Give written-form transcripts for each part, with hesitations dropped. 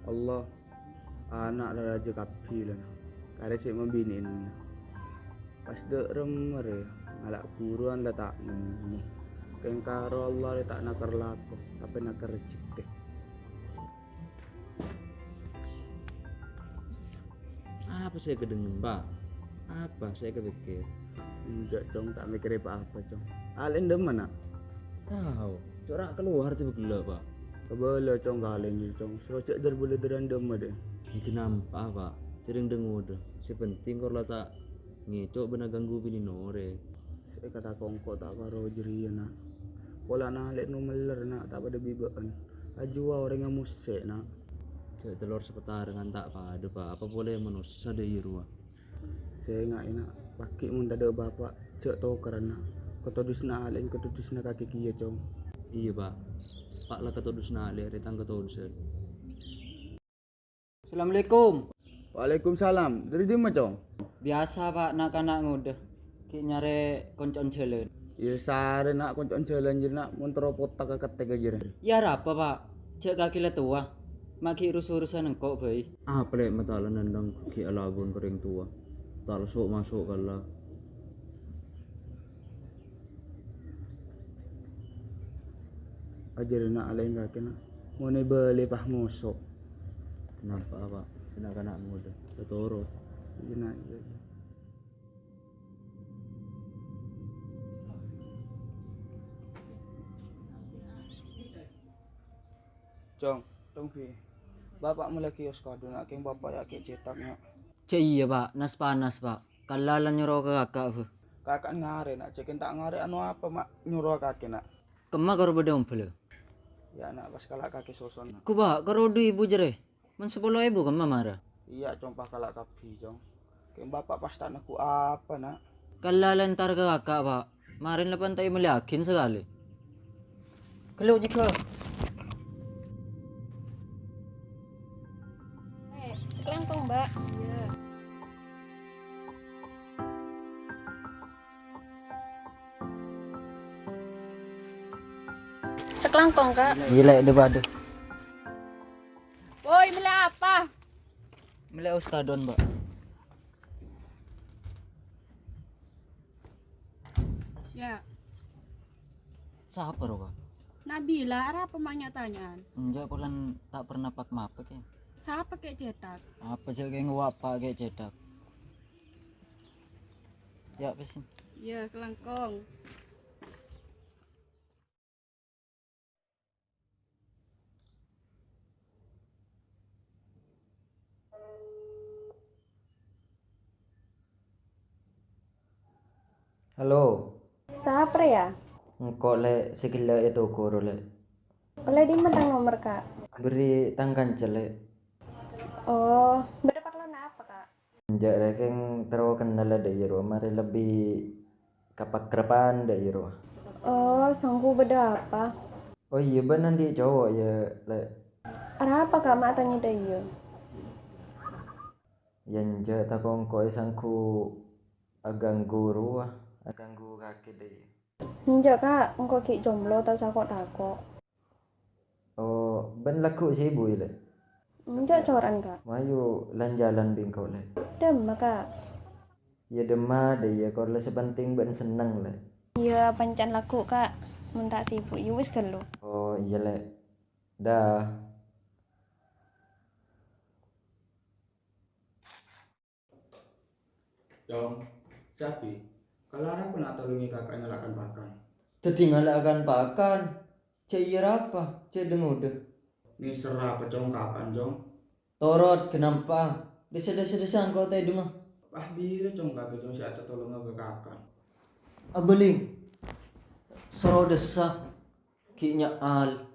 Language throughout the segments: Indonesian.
Allah anak raja kapi lah nah. Kare sik membinin nah. Pas dek remer ya ngalak buruan lah tak nemu keng karo Allah le tak nakar lako tapi nakar rezeki. Apa saya kedengen, Pak? Apa saya kepikir? Enggak cong, tak mikir apa cong. Alen demen nak. Tahu, corak keluar tiba gila, Pak. Kebala cong kalen ni cong. Serocek derbule derandem deh. Ini kenapa, Pak? Sering dengar dah. Si penting kalau tak ngecok benar ganggu bini nore. Saya kata kongko tak karo jeri nak. Pola nalik no meler nak tak pada bibaan. Ajua orang yang musik nak. Cek telur sepetarangan tak pada, Pak. Apa boleh manusia ada iruah? Saya ingat nak pakai mun tak ada bapak cek tau kerana kata dusna alen kata dusna kaki kia cong. Iya, Pak. Pak lah kata dusna ali retang kata dusna. Assalamualaikum. Waalaikumsalam. Dari di mana cong? Biasa Pak nak anak ngudah. Ki nyare koncon jalan. Ya sare nak koncon jalan je nak mun teropot tak ketek aja. Ya apa Pak? Cek kaki le tua. Maki urus-urusan engkau bayi. Apa lek matalan nandang ki alagun kering tua. Talsuk masuk kala. Ajar nak alain kaki nak. Mau ne beli pah ngosok. Kenapa, Pak? Kanak-kanak muda. Ketoro. Nak. Cong, tong pi. Bapak mulai kios kado nak keng bapak ya ke cetaknya. Cek iya Pak, nas panas Pak. Kalalan nyuruh ke kakak. Kakak ngare nak cekin tak ngare anu apa mak nyuruh kaki nak. Kemak karo beda umpel. Ya nak pas kalak kaki soson nak. Ku Pak, karo du ibu jere. Men 10.000 kemak marah. Iya cong pas kalak kapi cong. Keng bapak pas tak naku apa nak. Kalalan tar ke kakak Pak. Marin lepan tayo meliakin sekali. Kalau jika Sekelangkong, Mbak. Iya. Sekelangkong, Kak. gila de badu. Woi, beli apa? Meli uskadon, Mbak. Ya, Siapa ro, Pak? Nabila, ada apa maknya tanyaan? Enggak pulan tak pernah pak mapek ya. Siapa kayak cetak? Apa sih kayak ngewapa kayak cedak. Ya pesin. Iya, kelangkong. Halo. Siapa ya? Engkau le segila itu guru le. Oleh di mana nomor kak? Beri tangkan cele. Oh, berdapat lana apa kak? Enggak rekeng terlalu kenal ada iro. Mari lebih kapak kerapaan ada iro. Oh, sangku beda apa? Oh iya benar dia cowok ya le. Ada apa kak matanya dayo? Yang enggak takong koi sangku agang guru aganggu kaki deh. Enggak kak, engkau ki jomblo tak sakok takok. Oh ben laku sih bu le. Enggak coran kak. Mayu lan jalan bingkau le. Dem kak. Ya demah deh ya kalau sepenting ben seneng le. Iya pancan laku kak. Minta sibuk, ya wis gelo. Oh iya le. Dah. Cong, sapi. Kalau aku nak tolongi kakak nyalakan pakan. Tertinggalkan pakan. Cair apa? Cek dengar deh. Ni serah pecong kakan cong. Torot kenapa? Desa-desa engkau tadi dengar. Ah bila cong kakak cong siapa tolong ke kakan. Abeling. Soro desa. Kinya al.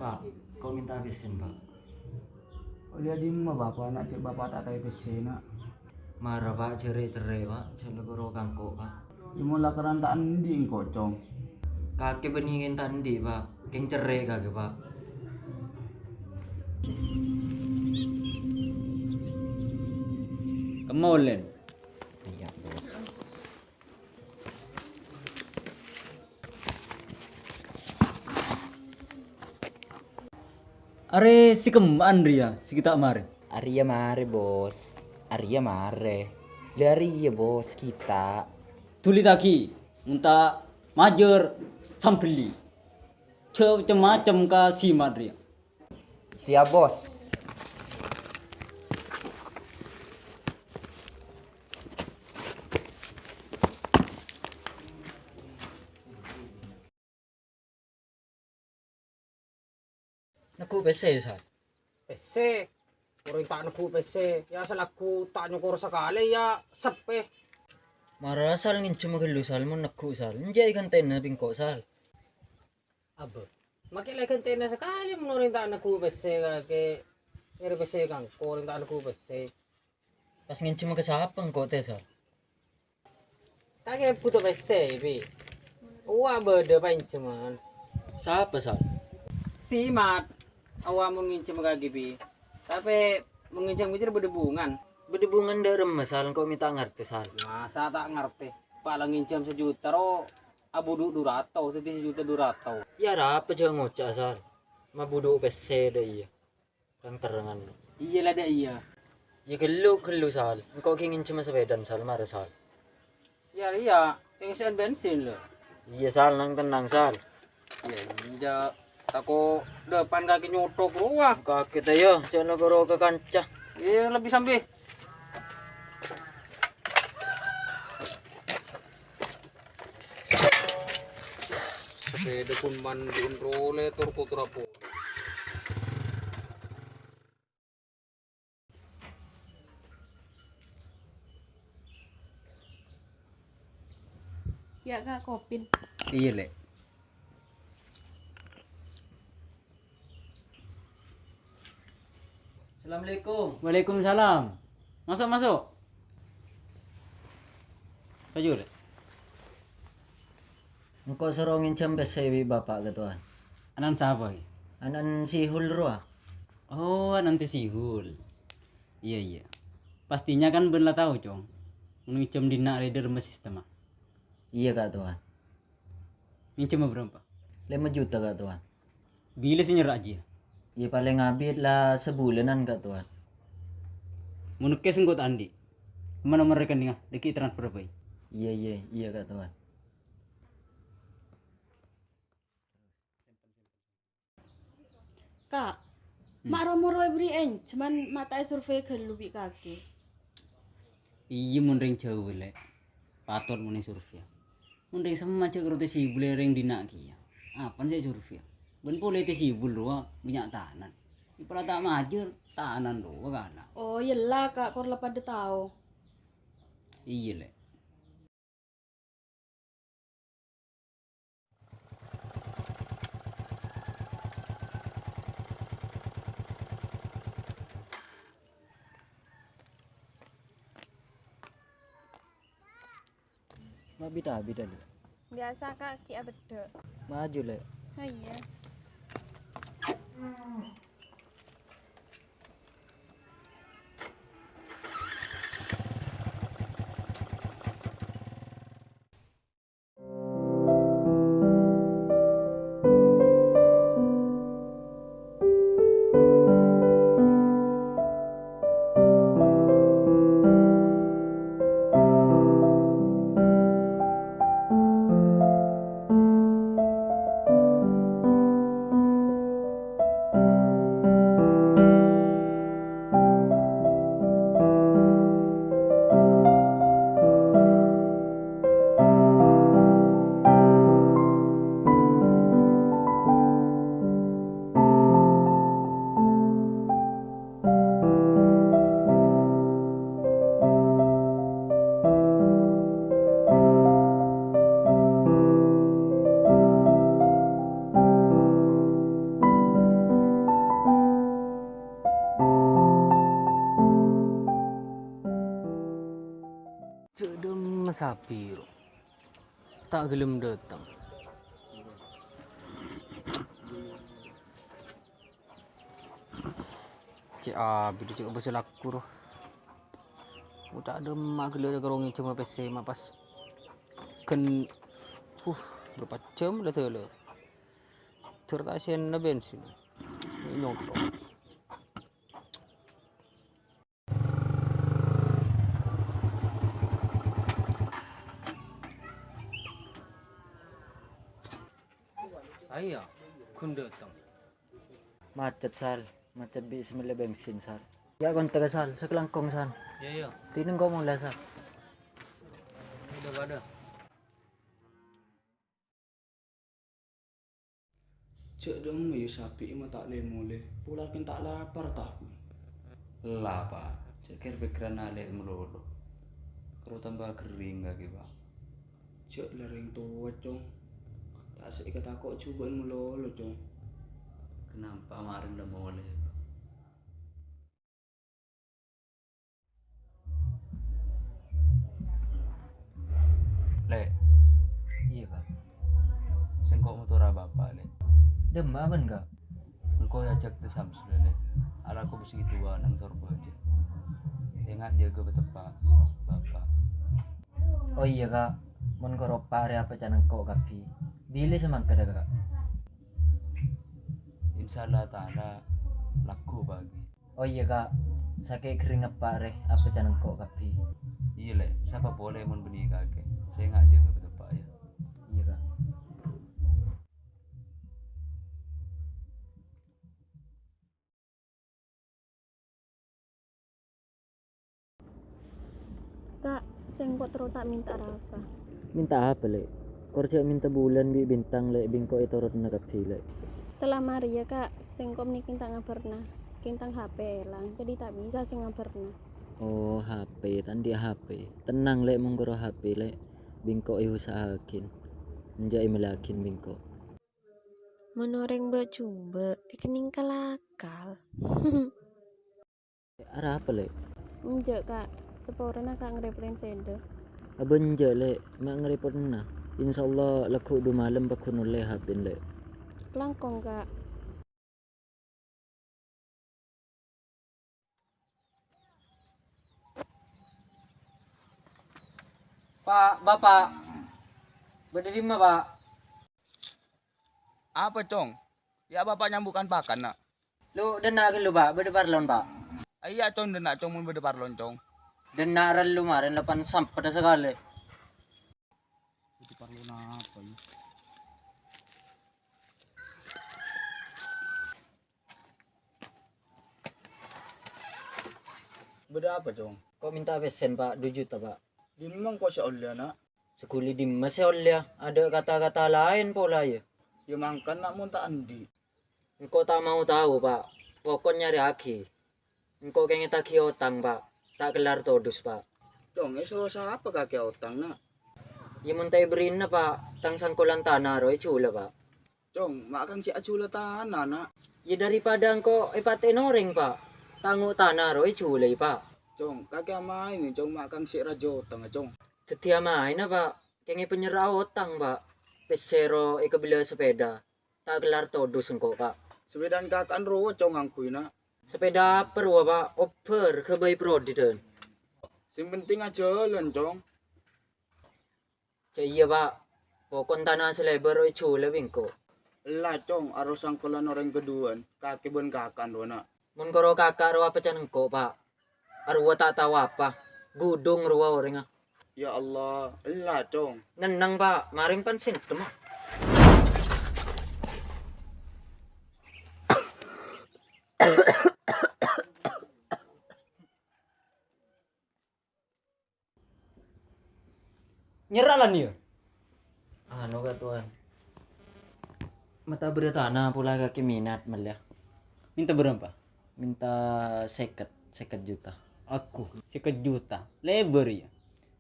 Pak, kau minta habisin, Pak. Oh dia di rumah bapak nak cek bapak tak tahu PC nak. Marah pak cerai pak, celekoro kangkok pak. Dimulai kerantaan di kocong. Kakek beningin tandi pak, keng cerai kakek pak. Kemolen. Iya bos. Are si keman dia, si kita mari. Arya mare bos. Arya mare. Le Arya bos kita. Tuli taki, unta major sampeli. Macam-macam ka si madria. Siap bos. Naku PC sa. PC. Kurang tak naku PC. Ya asal aku tak nyukur sekali ya sepe. Marasal ngin cuma gelu sal mo naku sal. Njay kan ten na bingko sal. Aba. Makilay kantena sekali menurin tak naku PC ke. Ere PC kang kurang tak naku PC. Pas ngin cuma kesapang ko te sal. Kage puto PC bi. Uwa berde panceman. Siapa sal? Simat. Awamun ngincim kagibi. Tapi mengincim itu berdebungan. Bedebungan darem masal kau minta ngerti sal. Masa tak ngerti. Palang ngincim sejuta ro. Abu duratau, sedih sejuta duratau. Ya apa jangan ngocak sal. Mabudu PC dah iya. Yang terangan. Iya lah dia iya. Ya gelu sal. Engkau kingin cuma sepedan sal marah sal. Ya iya. Tinggal bensin loh. Iya sal nang tenang sal. Ya iya. Aku depan kaki nyotok wah. Kaki tayo, jangan koro ke kancah. Iya lebih sampai. Sepeda pun mandiin role turku turapu. Ya kak kopin. Iya lek. Assalamualaikum. Waalaikumsalam. Masuk. Kaju lek. Engkau serongin jam besewi bapak ketuan. Anan siapa? Anan sihul roa. Oh, anan sihul. Iya. Pastinya kan bener tahu, Cong. Ngincem dina reader sistem. Iya kak tuan. Ngincem berapa? 5 juta kak tuan. Bila sih nyerak aja? Ya paling ngabit lah sebulanan kak tuan. Menukes engkau andi. Mana nomor rekening deki transfer apa? Iya kak tuan. Kak, mak romor wae brien, cuman mata survei gelu bi kaki. Iya mundring jauh lek. Patut muni survei. Mundring sama aja karo te si bulereng dina ki. Apaan sih survei? Ben boleh te si bul roa minyak tahanan. Ipala tak majur tahanan roa kana. Oh iyalah kak, kor pada tahu. Iya lek. Bida lek. Biasa kak ki abede. Maju lek. Oh iya. sapi ro. Tak gelem datang. Cik abi tu cik besar aku roh. Tak ada mak gila gerong cuma PC mak pas ken berapa jam dah tu le. Terkasian na bensin. Nyokro. Ayah, kun datang. Macet sal, macet bi semele bensin sal. Ya kon tega sal, sekelangkong sal. Ya ya, Tineng kau mula sal. udah ada. Cek dong ya sapi mah tak le mule. Pula kan tak lapar tah. Lah pak, cekir pikiran alik melulu. Kalau tambah kering kaki pak. Cek lering tua cong. Tak seikat aku coba melolo cong. Kenapa kemarin udah mulai? Le, Iya kak. sengkok motor bapak le. Demam ben kak. Engkau ajak ke Samsul le. Ala aku begitu tua nang sorbo aja. Ingat jaga betepak bapak. Oh iya kak. Mon koropa area apa canang kau kapi. Bili semangka dah kak. Insyaallah taala laku bagi. Oh iya kak. Sakit kering apa re apa canang kau kapi. Iya le, siapa boleh mon beni kakek. Saya ingat jaga betepak ya. Iya kak. Kak, sengkok terus tak minta raka. Minta apa le? Korja minta bulan bi bintang le bingko itu rot na kapi le. Selama hari ya kak, sengkok ni kita ngabarna. Kintang HP lang, jadi tak bisa sih ngabarna. Oh HP, tandi HP. Tenang le menggoro HP le. Bingko usahakin. Menjai melakin bingko. Menoreng coba, rekening kelakal. Arah apa le? Enggak kak, seporana kak ngereplen sede. Abenja le, mak ngerepot na. Insyaallah laku du malam bakun le HP le. Langkong kak. Pak, Bapak. Berdiri mah, Pak. Apa cong? Ya bapak nyambukan pakan nak. Lu dena lu Pak, berdebar lon Pak. Iya cong dan nak cong mun berdepar loncong. Dena ran lu maren lepan sampai sekali. Berdepar lo apa ya? Beda apa cong? Kau minta pesen Pak, 2 juta Pak. Dimang kau seolah nak. Sekuli di masih oleh ada kata-kata lain pola ya. Ya mangkan nak mun tak andi. Engkau tak mau tahu Pak. Pokoknya nyari aki. Engkau kayaknya tagih otang Pak. Tak gelar todus Pak. Cong, suruh siapa kaki otang nak? Ya muntai berin na Pak. Tang sangkulan tanah roy cula Pak. Cong, makang si acula tanah nak. Ya daripada engkau ipatin orang Pak. Tangguh tanah roy cula Pak. Cong, kaki ama ini cong makang si raja otang cong. Setia main na Pak. Kayaknya penyerah otang Pak. Pesero ikabila sepeda. Tak gelar todus engkau Pak. Sepedaan kakan ruwa cong angkui nak. Sepeda perwa Pak. Oper ke bayi prodi dan. Sing penting aja jalan cong. Cak iya Pak. Pokon tanah selebar roy cula bingko. Lah cong, arus sangkulan orang keduan. Kaki ben kakan ruwa nak. Mun karo kakak ruwa pecan engkau Pak. Arwa tak tahu apa. Gudung ruwa orang. Ya Allah, lah cong. Nenang Pak. Maring pan sintem. Nyerah lah nih. Anu ka tuan. Mata beratana pula kaki minat malah. Minta berapa? Minta seket juta. Aku sekejuta. Lebar ya.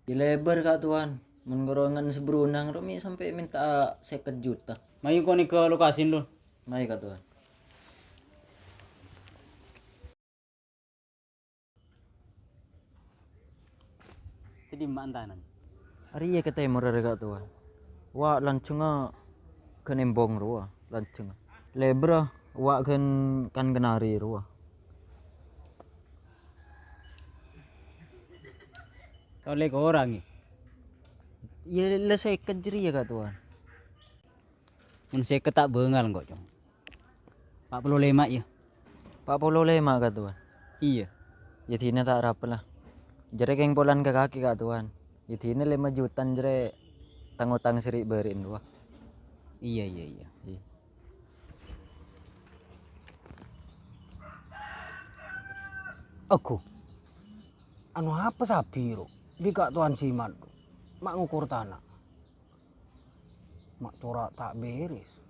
Di lebar kak tuan. Menggorongan seberunang Romi sampai minta 50 juta. Mayu kau nih ke lokasi lu. Mari kak tuan. Sedih mantanan. Ari ya kata murah kak tuan. Wah lancunga kenembong ruah lancunga. Lebra wak kan kenari ruah. Kau lek orang ya. Ya lesai kejeri ya kak tuan. Mun saya ketak bengal kok cong. 45 ya. 45 kak tuan. Iya. Ya tina tak rapi lah. Jere keng polan ke kaki kak tuan. Ya tina 5 jutaan jere tang-utang seri berin ruah. Iya iya iya. Aku. Anu apa sapi ro? Bika tuan siman. Mak ngukur tanah. Mak tora tak beres.